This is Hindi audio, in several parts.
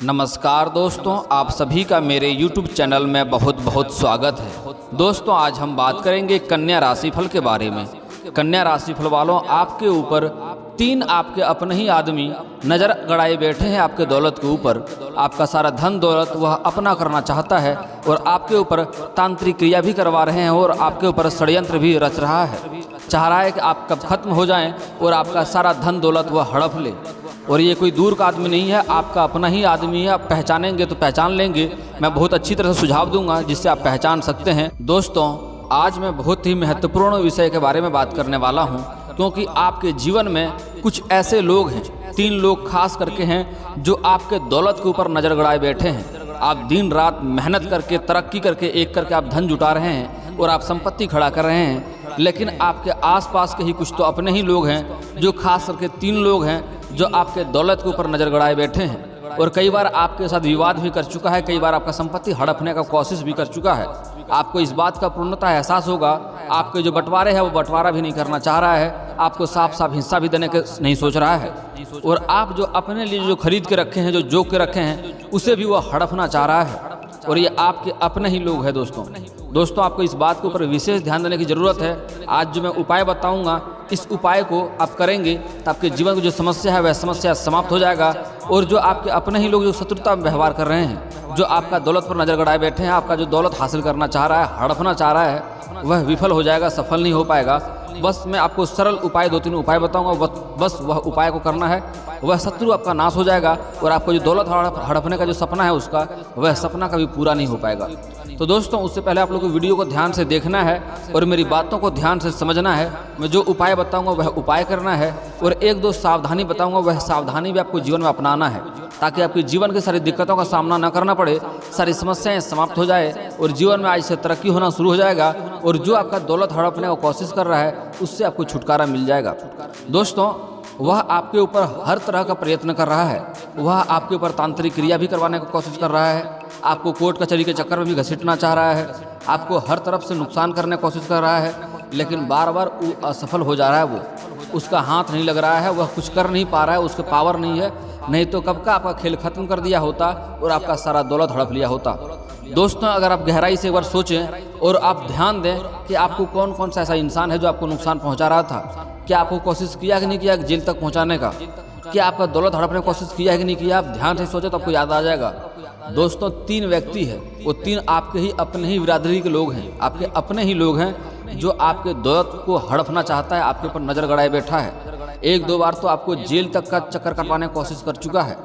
नमस्कार दोस्तों, आप सभी का मेरे YouTube चैनल में बहुत बहुत स्वागत है। दोस्तों, आज हम बात करेंगे कन्या राशिफल के बारे में। कन्या राशिफल वालों, आपके ऊपर तीन आपके अपने ही आदमी नज़र गड़ाए बैठे हैं आपके दौलत के ऊपर। आपका सारा धन दौलत वह अपना करना चाहता है और आपके ऊपर तांत्रिक क्रिया भी करवा रहे हैं और आपके ऊपर षड्यंत्र भी रच रहा है। चाह रहा है कि आप कब खत्म हो जाएं और आपका सारा धन दौलत वह हड़प ले। और ये कोई दूर का आदमी नहीं है, आपका अपना ही आदमी है। आप पहचानेंगे तो पहचान लेंगे। मैं बहुत अच्छी तरह से सुझाव दूंगा जिससे आप पहचान सकते हैं। दोस्तों, आज मैं बहुत ही महत्वपूर्ण विषय के बारे में बात करने वाला हूं, क्योंकि आपके जीवन में कुछ ऐसे लोग हैं, तीन लोग खास करके हैं, जो आपके दौलत के ऊपर नज़र गड़ाए बैठे हैं। आप दिन रात मेहनत करके, तरक्की करके, एक करके आप धन जुटा रहे हैं और आप संपत्ति खड़ा कर रहे हैं, लेकिन आपके आसपास के ही कुछ तो अपने ही लोग हैं, जो खास करके तीन लोग हैं जो आपके दौलत के ऊपर नज़र गड़ाए बैठे हैं। और कई बार आपके साथ विवाद भी कर चुका है, कई बार आपका संपत्ति हड़पने का कोशिश भी कर चुका है। आपको इस बात का पूर्णतः एहसास होगा। आपके जो बंटवारे हैं वो बंटवारा भी नहीं करना चाह रहा है, आपको साफ साफ हिस्सा भी देने के नहीं सोच रहा है। और आप जो अपने लिए जो खरीद के रखे हैं, जो जोक के रखे हैं, उसे भी वह हड़पना चाह रहा है। और ये आपके अपने ही लोग हैं। दोस्तों, आपको इस बात के ऊपर विशेष ध्यान देने की ज़रूरत है। आज जो मैं उपाय बताऊंगा, इस उपाय को आप करेंगे तो आपके जीवन की जो समस्या है वह समस्या समाप्त हो जाएगा। और जो आपके अपने ही लोग जो शत्रुता में व्यवहार कर रहे हैं, जो आपका दौलत पर नज़र गड़ाए बैठे हैं, आपका जो दौलत हासिल करना चाह रहा है, हड़पना चाह रहा है, वह विफल हो जाएगा, सफल नहीं हो पाएगा। बस मैं आपको सरल उपाय, 2-3 उपाय बताऊंगा। बस वह उपाय को करना है, वह शत्रु आपका नाश हो जाएगा और आपको जो दौलत हड़पने का जो सपना है उसका, वह सपना कभी पूरा नहीं हो पाएगा। तो दोस्तों, उससे पहले आप लोगों को वीडियो को ध्यान से देखना है और मेरी बातों को ध्यान से समझना है। मैं जो उपाय बताऊंगा वह उपाय करना है, और 1-2 सावधानी बताऊंगा, वह सावधानी भी आपको जीवन में अपनाना है, ताकि आपके जीवन की सारी दिक्कतों का सामना न करना पड़े, सारी समस्याएं समाप्त हो जाए और जीवन में आज से तरक्की होना शुरू हो जाएगा। और जो आपका दौलत हड़पने की कोशिश कर रहा है उससे आपको छुटकारा मिल जाएगा। दोस्तों, वह आपके ऊपर हर तरह का प्रयत्न कर रहा है। वह आपके ऊपर तांत्रिक क्रिया भी करवाने की कोशिश कर रहा है, आपको कोर्ट कचहरी के चक्कर में भी घसीटना चाह रहा है, आपको हर तरफ से नुकसान करने की कोशिश कर रहा है, लेकिन बार बार वो असफल हो जा रहा है। वो उसका हाथ नहीं लग रहा है, वह कुछ कर नहीं पा रहा है, उसके पावर नहीं है। नहीं तो कब का आपका खेल खत्म कर दिया होता और आपका सारा दौलत हड़प लिया होता। दोस्तों, अगर आप गहराई से एक बार सोचें और आप ध्यान दें कि आपको कौन कौन सा ऐसा इंसान है जो आपको नुकसान पहुंचा रहा था। क्या आपको कोशिश किया कि नहीं किया जेल तक पहुंचाने का? क्या आपका दौलत हड़पने की कोशिश किया कि नहीं किया? आप ध्यान से सोचे तो आपको याद आ जाएगा। दोस्तों, 3 व्यक्ति है, वो 3 आपके ही अपने ही बिरादरी के लोग हैं, आपके अपने ही लोग हैं, जो आपके दौलत को हड़पना चाहता है, आपके ऊपर नज़र गड़ाए बैठा है। 1-2 बार तो आपको जेल तक का चक्कर कटवाने की कोशिश कर चुका है।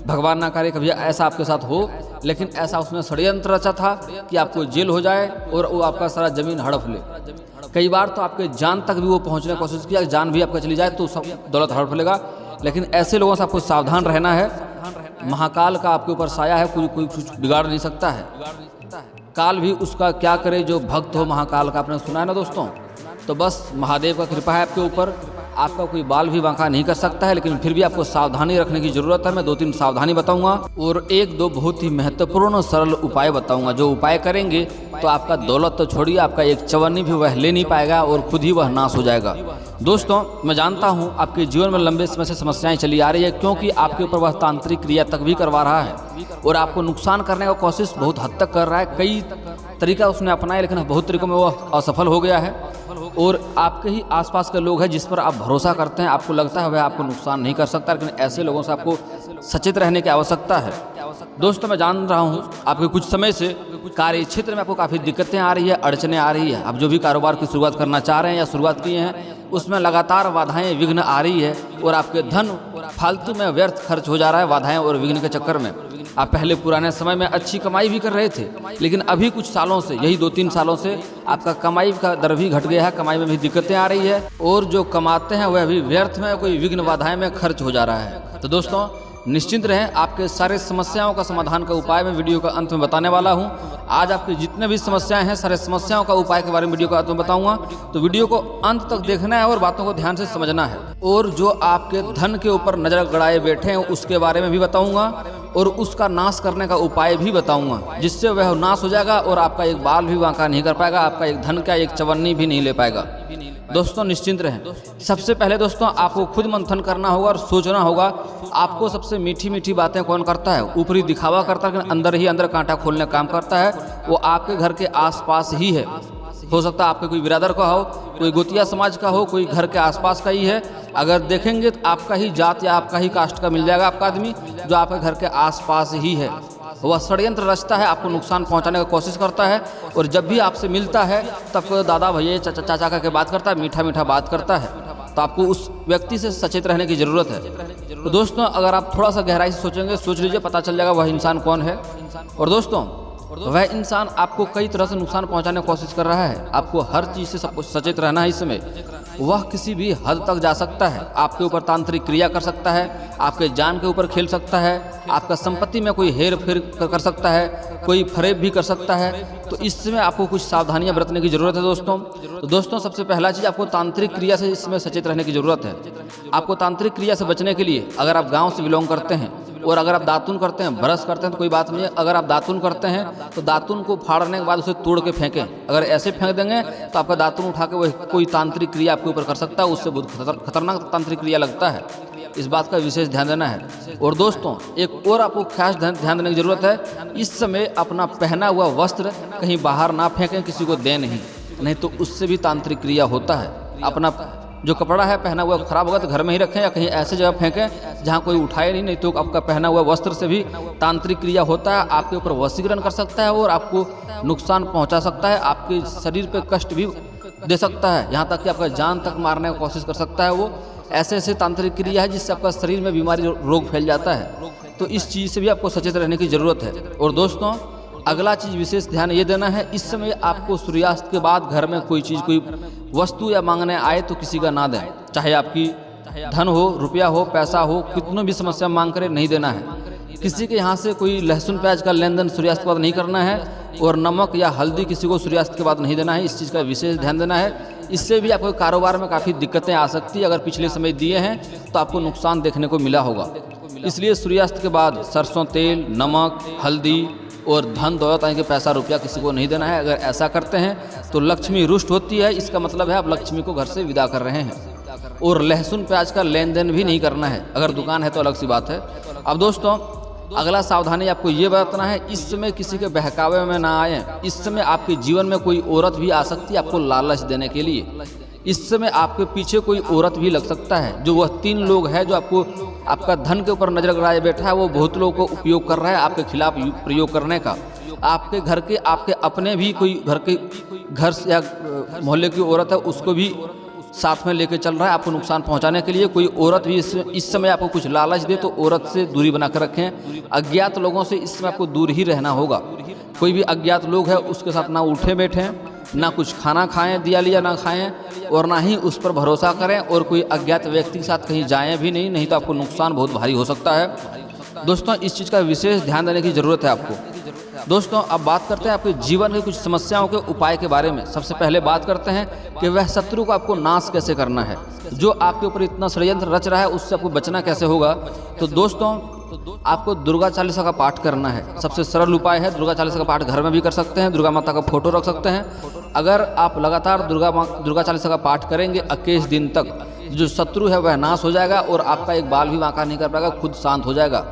भगवान ना करे कभी ऐसा आपके साथ हो, लेकिन ऐसा उसने षड्यंत्र रचा था कि आपको जेल हो जाए और वो आपका सारा जमीन हड़प ले। कई बार तो आपके जान तक भी वो पहुंचने की कोशिश किया, जान भी आपका चली जाए तो सब दौलत हड़प लेगा। लेकिन ऐसे लोगों से आपको सावधान रहना है। महाकाल का आपके ऊपर साया है, कोई कुछ बिगाड़ नहीं सकता है। काल भी उसका क्या करे जो भक्त हो महाकाल का, आपने सुना है ना दोस्तों। तो बस महादेव का कृपा है आपके ऊपर, आपका कोई बाल भी बांका नहीं कर सकता है। लेकिन फिर भी आपको सावधानी रखने की जरूरत है। मैं 2-3 सावधानी बताऊंगा और 1-2 बहुत ही महत्वपूर्ण सरल उपाय बताऊंगा। जो उपाय करेंगे तो आपका दौलत तो छोड़िए, आपका एक चवन्नी भी वह ले नहीं पाएगा और खुद ही वह नाश हो जाएगा। दोस्तों, मैं जानता हूं आपके जीवन में लंबे समय से समस्याएं चली आ रही है, क्योंकि आपके ऊपर वह तांत्रिक क्रिया तक भी करवा रहा है और आपको नुकसान करने का कोशिश बहुत हद तक कर रहा है। कई तरीका उसने अपनाया, लेकिन बहुत तरीकों में वह असफल हो गया है। और आपके ही आसपास के लोग हैं जिस पर आप भरोसा करते हैं, आपको लगता है वह आपको नुकसान नहीं कर सकता, लेकिन ऐसे लोगों से आपको सचेत रहने की आवश्यकता है। दोस्तों, मैं जान रहा हूं आपके कुछ समय से कार्य क्षेत्र में आपको काफ़ी दिक्कतें आ रही है, अड़चने आ रही है। आप जो भी कारोबार की शुरुआत करना चाह रहे हैं या शुरुआत किए हैं, उसमें लगातार बाधाएं, विघ्न आ रही है और आपके धन फालतू में व्यर्थ खर्च हो जा रहा है बाधाएं और विघ्न के चक्कर में। आप पहले पुराने समय में अच्छी कमाई भी कर रहे थे, लेकिन अभी कुछ सालों से, यही 2-3 सालों से आपका कमाई का दर भी घट गया है, कमाई में भी दिक्कतें आ रही है और जो कमाते हैं वह भी व्यर्थ में, कोई विघ्न बाधाएं में खर्च हो जा रहा है। तो दोस्तों, निश्चिंत रहें, आपके सारे समस्याओं का समाधान का उपाय मैं वीडियो का अंत में बताने वाला हूं। आज आपकी जितने भी समस्याएं हैं, सारे समस्याओं का उपाय के बारे में वीडियो का अंत में बताऊंगा। तो वीडियो को अंत तक देखना है और बातों को ध्यान से समझना है। और जो आपके धन के ऊपर नजर गड़ाए बैठे हैं उसके बारे में भी बताऊंगा और उसका नाश करने का उपाय भी बताऊंगा, जिससे वह नाश हो जाएगा और आपका एक बाल भी बांका नहीं कर पाएगा, आपका एक धन का एक चवन्नी भी नहीं ले पाएगा। दोस्तों निश्चिंत रहें। सबसे पहले दोस्तों आपको खुद मंथन करना होगा और सोचना होगा। आपको सबसे मीठी मीठी बातें कौन करता है? ऊपरी दिखावा करता है, लेकिन अंदर ही अंदर कांटा खोलने का काम करता है। वो आपके घर के आसपास ही है। हो सकता है आपके कोई बिरादर का हो, कोई गोतिया समाज का हो, कोई घर के आसपास का ही है। अगर देखेंगे तो आपका ही जात या आपका ही कास्ट का मिल जाएगा आपका आदमी, जो आपके घर के आसपास ही है। वह षड्यंत्र रचता है, आपको नुकसान पहुंचाने की कोशिश करता है। और जब भी आपसे मिलता है तब दादा भैया चाचा का के बात करता है, मीठा मीठा बात करता है। तो आपको उस व्यक्ति से सचेत रहने की ज़रूरत है। तो दोस्तों अगर आप थोड़ा सा गहराई से सोचेंगे, सोच लीजिए, पता चल जाएगा वह इंसान कौन है। और दोस्तों वह इंसान आपको कई तरह से नुकसान पहुंचाने की कोशिश कर रहा है। आपको हर चीज़ से सब कुछ सचेत रहना है इस समय। वह किसी भी हद तक जा सकता है, आपके ऊपर तांत्रिक क्रिया कर सकता है, आपके जान के ऊपर खेल सकता है, आपका संपत्ति में कोई हेर फेर कर सकता है, कोई फरेब भी कर सकता है। तो इसमें आपको कुछ सावधानियां बरतने की ज़रूरत है दोस्तों। तो दोस्तों सबसे पहला चीज़, आपको तांत्रिक क्रिया से इसमें सचेत रहने की ज़रूरत है। आपको तांत्रिक क्रिया से बचने के लिए, अगर आप गाँव से बिलोंग करते हैं और अगर आप दातुन करते हैं, ब्रश करते हैं तो कोई बात नहीं है। अगर आप दातुन करते हैं तो दातुन को फाड़ने के बाद उसे तोड़ के फेंकें। अगर ऐसे फेंक देंगे तो आपका दातुन उठा के वह कोई तांत्रिक क्रिया आपके ऊपर कर सकता है, उससे बहुत खतरनाक तांत्रिक क्रिया लगता है। इस बात का विशेष ध्यान देना है। और दोस्तों एक और आपको खास ध्यान देने की ज़रूरत है। इस समय अपना पहना हुआ वस्त्र कहीं बाहर ना फेंकें, किसी को दें नहीं तो उससे भी तांत्रिक क्रिया होता है। अपना जो कपड़ा है पहना हुआ खराब होगा तो घर में ही रखें या कहीं ऐसे जगह फेंकें जहाँ कोई उठाए नहीं तो आपका पहना हुआ वस्त्र से भी तांत्रिक क्रिया होता है। आपके ऊपर वशीकरण कर सकता है और आपको नुकसान पहुँचा सकता है, आपके शरीर पे कष्ट भी दे सकता है, यहाँ तक कि आपका जान तक मारने की कोशिश कर सकता है। वो ऐसे ऐसे तांत्रिक क्रिया है जिससे आपका शरीर में बीमारी रोग फैल जाता है। तो इस चीज़ से भी आपको सचेत रहने की ज़रूरत है। और दोस्तों अगला चीज़ विशेष ध्यान ये देना है, इस समय आपको सूर्यास्त के बाद घर में कोई चीज़, कोई वस्तु या मांगने आए तो किसी का ना दें। चाहे आपकी धन हो, रुपया हो, पैसा हो, कितनों भी समस्या मांग करे नहीं देना है। किसी के यहाँ से कोई लहसुन प्याज का लेन देन सूर्यास्त के बाद नहीं करना है। और नमक या हल्दी किसी को सूर्यास्त के बाद नहीं देना है। इस चीज़ का विशेष ध्यान देना है। इससे भी आपको कारोबार में काफ़ी दिक्कतें आ सकती है। अगर पिछले समय दिए हैं तो आपको नुकसान देखने को मिला होगा। इसलिए सूर्यास्त के बाद सरसों तेल, नमक, हल्दी और धन दौलत यानी कि पैसा रुपया किसी को नहीं देना है। अगर ऐसा करते हैं तो लक्ष्मी रुष्ट होती है। इसका मतलब है आप लक्ष्मी को घर से विदा कर रहे हैं। और लहसुन प्याज का लेन देन भी नहीं करना है। अगर दुकान है तो अलग सी बात है। अब दोस्तों अगला सावधानी आपको ये बरतना है, इस समय किसी के बहकावे में ना आए। इस समय आपके जीवन में कोई औरत भी आ सकती है आपको लालच देने के लिए। इस समय आपके पीछे कोई औरत भी लग सकता है। जो वह 3 लोग हैं जो आपको आपका धन के ऊपर नजर लगाए बैठा है, वो बहुत लोगों को उपयोग कर रहा है आपके खिलाफ प्रयोग करने का। आपके घर के, आपके अपने भी कोई घर से या मोहल्ले की औरत है, उसको भी साथ में लेके चल रहा है आपको नुकसान पहुंचाने के लिए। कोई औरत भी इस समय आपको कुछ लालच दे तो औरत से दूरी बना कर रखें। अज्ञात लोगों से इस समय आपको दूर ही रहना होगा। कोई भी अज्ञात लोग है उसके साथ ना उठे बैठें, ना कुछ खाना खाएं, दिया लिया ना खाएं, और ना ही उस पर भरोसा करें। और कोई अज्ञात व्यक्ति के साथ कहीं जाएं भी नहीं तो आपको नुकसान बहुत भारी हो सकता है। दोस्तों इस चीज़ का विशेष ध्यान देने की ज़रूरत है आपको। दोस्तों अब बात करते हैं आपके जीवन की कुछ समस्याओं के उपाय के बारे में। सबसे पहले बात करते हैं कि वह शत्रु को आपको नाश कैसे करना है। जो आपके ऊपर इतना षड्यंत्र रच रहा है उससे आपको बचना कैसे होगा। तो दोस्तों आपको दुर्गा चालीसा का पाठ करना है। सबसे सरल उपाय है, दुर्गा चालीसा का पाठ घर में भी कर सकते हैं, दुर्गा माता का फोटो रख सकते हैं। अगर आप लगातार दुर्गा चालीसा का पाठ करेंगे 21 दिन तक, जो शत्रु है वह नाश हो जाएगा और आपका एक बाल भी वांका नहीं कर पाएगा, खुद शांत हो जाएगा।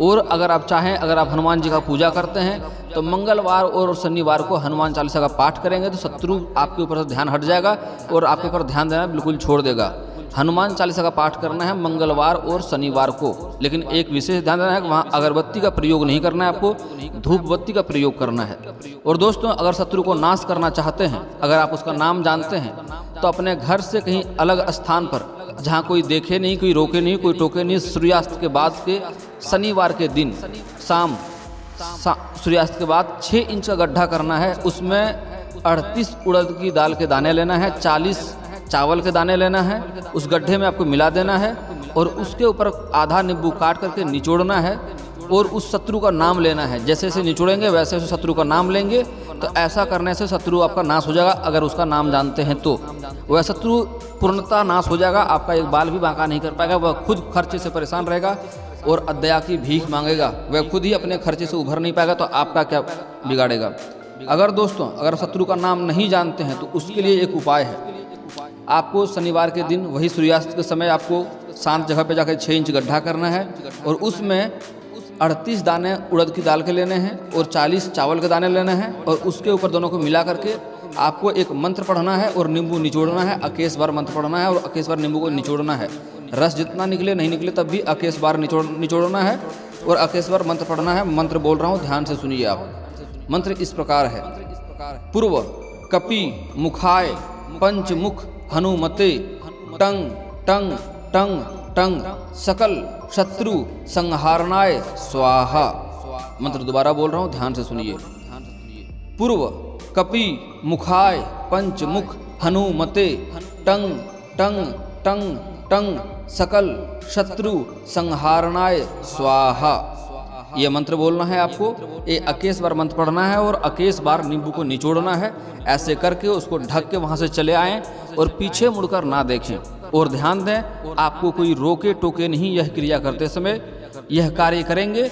और अगर आप चाहें, अगर आप हनुमान जी का पूजा करते हैं तो मंगलवार और शनिवार को हनुमान चालीसा का पाठ करेंगे तो शत्रु आपके ऊपर से ध्यान हट जाएगा और आपके ऊपर ध्यान देना बिल्कुल छोड़ देगा। हनुमान चालीसा का पाठ करना है मंगलवार और शनिवार को, लेकिन एक विशेष ध्यान देना है कि वहाँ अगरबत्ती का प्रयोग नहीं करना है, आपको धूप बत्ती का प्रयोग करना है। और दोस्तों अगर शत्रु को नाश करना चाहते हैं, अगर आप उसका नाम जानते हैं, तो अपने घर से कहीं अलग स्थान पर जहाँ कोई देखे नहीं, कोई रोके नहीं, कोई टोके नहीं, सूर्यास्त के बाद के शनिवार के दिन शाम सूर्यास्त के बाद 6 इंच का गड्ढा करना है। उसमें 38 उड़द की दाल के दाने लेना है, 40 चावल के दाने लेना है, उस गड्ढे में आपको मिला देना है और उसके ऊपर आधा नींबू काट करके निचोड़ना है और उस शत्रु का नाम लेना है। जैसे जैसे निचोड़ेंगे वैसे वैसे शत्रु का नाम लेंगे, तो ऐसा करने से शत्रु आपका नाश हो जाएगा। अगर उसका नाम जानते हैं तो वह शत्रु पूर्णतः नाश हो जाएगा, आपका एक बाल भी बांका नहीं कर पाएगा। वह खुद खर्चे से परेशान रहेगा और अदया की भीख मांगेगा, वह खुद ही अपने खर्चे से उभर नहीं पाएगा, तो आपका क्या बिगाड़ेगा। अगर दोस्तों अगर शत्रु का नाम नहीं जानते हैं तो उसके लिए एक उपाय है। आपको शनिवार के दिन वही सूर्यास्त के समय आपको शांत जगह पे जाकर 6 इंच गड्ढा करना है और उसमें 38 दाने उड़द की दाल के लेने हैं और 40 चावल के दाने लेने हैं और उसके ऊपर दोनों को मिला करके आपको एक मंत्र पढ़ना है और नींबू निचोड़ना है। 21 बार मंत्र पढ़ना है और 21 बार नींबू को निचोड़ना है। रस जितना निकले नहीं निकले तब भी 21 बार निचोड़ना है और 21 बार मंत्र पढ़ना है। मंत्र बोल रहा हूँ, ध्यान से सुनिए आप। मंत्र इस प्रकार है। पूर्व कपि मुखाय पंचमुख हनुमते टंग टंग टंग टंग सकल शत्रु संहारणाय स्वाहा। मंत्र दोबारा बोल रहा हूँ, ध्यान से सुनिए। पूर्व कपि मुखाय पंचमुख हनुमते टंग टंग टंग टंग सकल शत्रु संहारणाय स्वाहा। ये मंत्र बोलना है आपको। ये 21 बार मंत्र पढ़ना है और 21 बार नींबू को निचोड़ना है। ऐसे करके उसको ढक के वहाँ से चले आएं और पीछे मुड़कर ना देखें। और ध्यान दें, आपको कोई रोके टोके नहीं यह क्रिया करते समय। यह कार्य करेंगे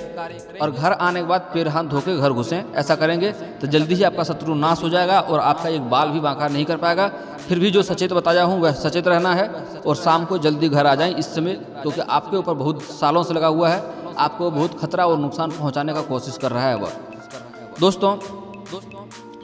और घर आने के बाद पैर हाथ धो के घर घुसें। ऐसा करेंगे तो जल्दी ही आपका शत्रु नाश हो जाएगा और आपका एक बाल भी बांका नहीं कर पाएगा। फिर भी जो सचेत बताया हूँ वह सचेत रहना है और शाम को जल्दी घर आ जाएं इस समय, क्योंकि आपके ऊपर बहुत सालों से लगा हुआ है। आपको बहुत खतरा और नुकसान पहुँचाने का कोशिश कर रहा है वह। दोस्तों,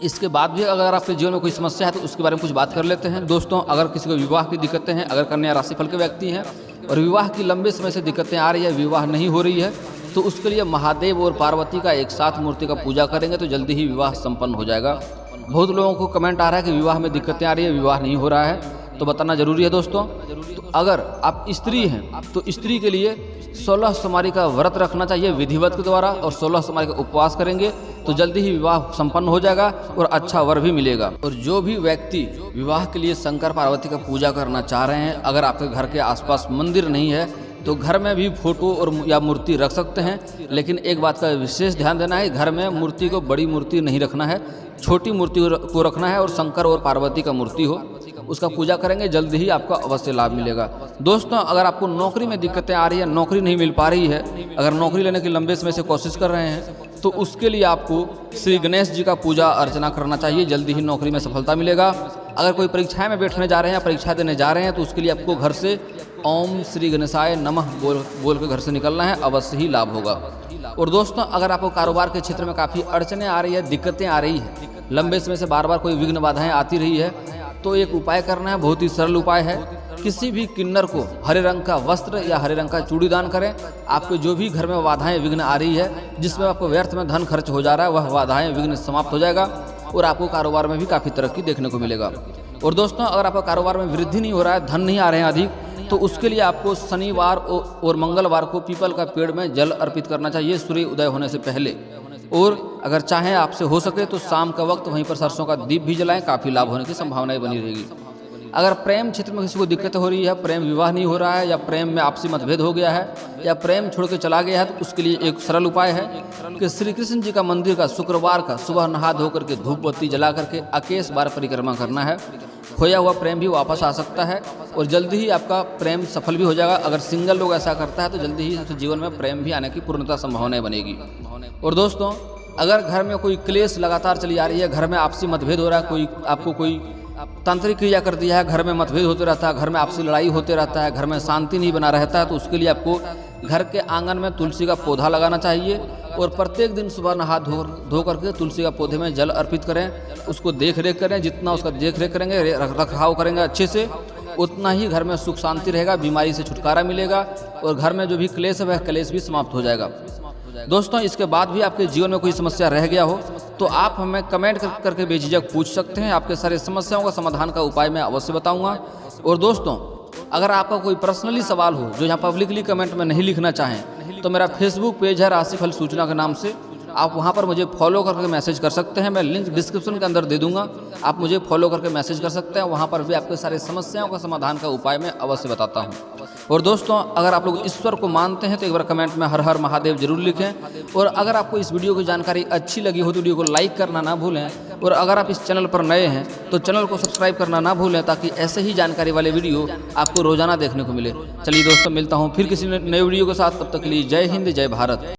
इसके बाद भी अगर आपके जीवन में कोई समस्या है तो उसके बारे में कुछ बात कर लेते हैं। दोस्तों, अगर किसी को विवाह की दिक्कतें हैं, अगर कन्या राशिफल के व्यक्ति हैं और विवाह की लंबे समय से दिक्कतें आ रही है, विवाह नहीं हो रही है, तो उसके लिए महादेव और पार्वती का एक साथ मूर्ति का पूजा करेंगे तो जल्दी ही विवाह संपन्न हो जाएगा। बहुत लोगों को कमेंट आ रहा है कि विवाह में दिक्कतें आ रही है, विवाह नहीं हो रहा है, तो बताना जरूरी है दोस्तों। तो अगर आप स्त्री हैं तो स्त्री के लिए 16 सोमवारी का व्रत रखना चाहिए विधिवत के द्वारा और 16 सोमवारी का उपवास करेंगे तो जल्दी ही विवाह संपन्न हो जाएगा और अच्छा वर भी मिलेगा। और जो भी व्यक्ति विवाह के लिए शंकर पार्वती का पूजा करना चाह रहे हैं, अगर आपके घर के आसपास मंदिर नहीं है तो घर में भी फोटो और या मूर्ति रख सकते हैं। लेकिन एक बात का विशेष ध्यान देना है, घर में मूर्ति को बड़ी मूर्ति नहीं रखना है, छोटी मूर्ति को रखना है और शंकर और पार्वती का मूर्ति हो, उसका पूजा करेंगे जल्दी ही आपको अवश्य लाभ मिलेगा। दोस्तों, अगर आपको नौकरी में दिक्कतें आ रही है, नौकरी नहीं मिल पा रही है, अगर नौकरी लेने की लंबे समय से कोशिश कर रहे हैं तो उसके लिए आपको श्री गणेश जी का पूजा अर्चना करना चाहिए, जल्दी ही नौकरी में सफलता मिलेगा। अगर कोई परीक्षाएं में बैठने जा रहे हैं या परीक्षा देने जा रहे हैं तो उसके लिए आपको घर से ओम श्री गणेशाय नमः बोल के घर से निकलना है, अवश्य ही लाभ होगा। और दोस्तों, अगर आपको कारोबार के क्षेत्र में काफ़ी अड़चने आ रही है, दिक्कतें आ रही है, लंबे समय से बार बार कोई विघ्न बाधाएं आती रही है, तो एक उपाय करना है, बहुत ही सरल उपाय है। किसी भी किन्नर को हरे रंग का वस्त्र या हरे रंग का चूड़ी दान करें। आपके जो भी घर में बाधाएं विघ्न आ रही है, जिसमें आपको व्यर्थ में धन खर्च हो जा रहा है, वह बाधाएं विघ्न समाप्त हो जाएगा और आपको कारोबार में भी काफ़ी तरक्की देखने को मिलेगा। और दोस्तों, अगर आपका कारोबार में वृद्धि नहीं हो रहा है, धन नहीं आ रहे हैं अधिक, तो उसके लिए आपको शनिवार और मंगलवार को पीपल का पेड़ में जल अर्पित करना चाहिए सूर्य उदय होने से पहले। और अगर चाहें आपसे हो सके तो शाम का वक्त वहीं पर सरसों का दीप भी जलाएं, काफ़ी लाभ होने की संभावनाएं बनी रहेगी। अगर प्रेम क्षेत्र में किसी को दिक्कत हो रही है, प्रेम विवाह नहीं हो रहा है या प्रेम में आपसी मतभेद हो गया है या प्रेम छोड़ के चला गया है, तो उसके लिए एक सरल उपाय है कि श्री कृष्ण जी का मंदिर का शुक्रवार का सुबह नहा धो करके धूप बत्ती जला करके 21 बार परिक्रमा करना है। खोया हुआ प्रेम भी वापस आ सकता है और जल्दी ही आपका प्रेम सफल भी हो जाएगा। अगर सिंगल लोग ऐसा करता है तो जल्दी ही उसके जीवन में प्रेम भी आने की पूर्णतः संभावनाएं बनेगी। और दोस्तों, अगर घर में कोई क्लेश लगातार चली आ रही है, घर में आपसी मतभेद हो रहा है, आपको कोई तांत्रिक क्रिया कर दिया है, घर में मतभेद होते रहता है, घर में आपसी लड़ाई होते रहता है, घर में शांति नहीं बना रहता है, तो उसके लिए आपको घर के आंगन में तुलसी का पौधा लगाना चाहिए और प्रत्येक दिन सुबह नहा धो करके तुलसी का पौधे में जल अर्पित करें, उसको देख रेख करें। जितना उसका देख रेख करेंगे, रख रखाव करेंगे अच्छे से, उतना ही घर में सुख शांति रहेगा, बीमारी से छुटकारा मिलेगा और घर में जो भी क्लेश है वह क्लेश भी समाप्त हो जाएगा। दोस्तों, इसके बाद भी आपके जीवन में कोई समस्या रह गया हो तो आप हमें कमेंट करके बेझिझक पूछ सकते हैं। आपके सारे समस्याओं का समाधान का उपाय मैं अवश्य बताऊंगा। और दोस्तों, अगर आपका कोई पर्सनली सवाल हो जो यहाँ पब्लिकली कमेंट में नहीं लिखना चाहें तो मेरा फेसबुक पेज है राशिफल सूचना के नाम से, आप वहाँ पर मुझे फॉलो करके मैसेज कर सकते हैं। मैं लिंक डिस्क्रिप्शन के अंदर दे दूंगा, आप मुझे फॉलो करके मैसेज कर सकते हैं। वहाँ पर भी आपके सारे समस्याओं का समाधान का उपाय मैं अवश्य बताता हूँ। और दोस्तों, अगर आप लोग ईश्वर को मानते हैं तो एक बार कमेंट में हर हर महादेव जरूर लिखें। और अगर आपको इस वीडियो की जानकारी अच्छी लगी हो तो वीडियो को लाइक करना ना भूलें। और अगर आप इस चैनल पर नए हैं तो चैनल को सब्सक्राइब करना ना भूलें, ताकि ऐसे ही जानकारी वाले वीडियो आपको रोजाना देखने को मिले। चलिए दोस्तों, मिलता हूँ फिर किसी नए वीडियो के साथ, तब तक के लिए जय हिंद, जय भारत।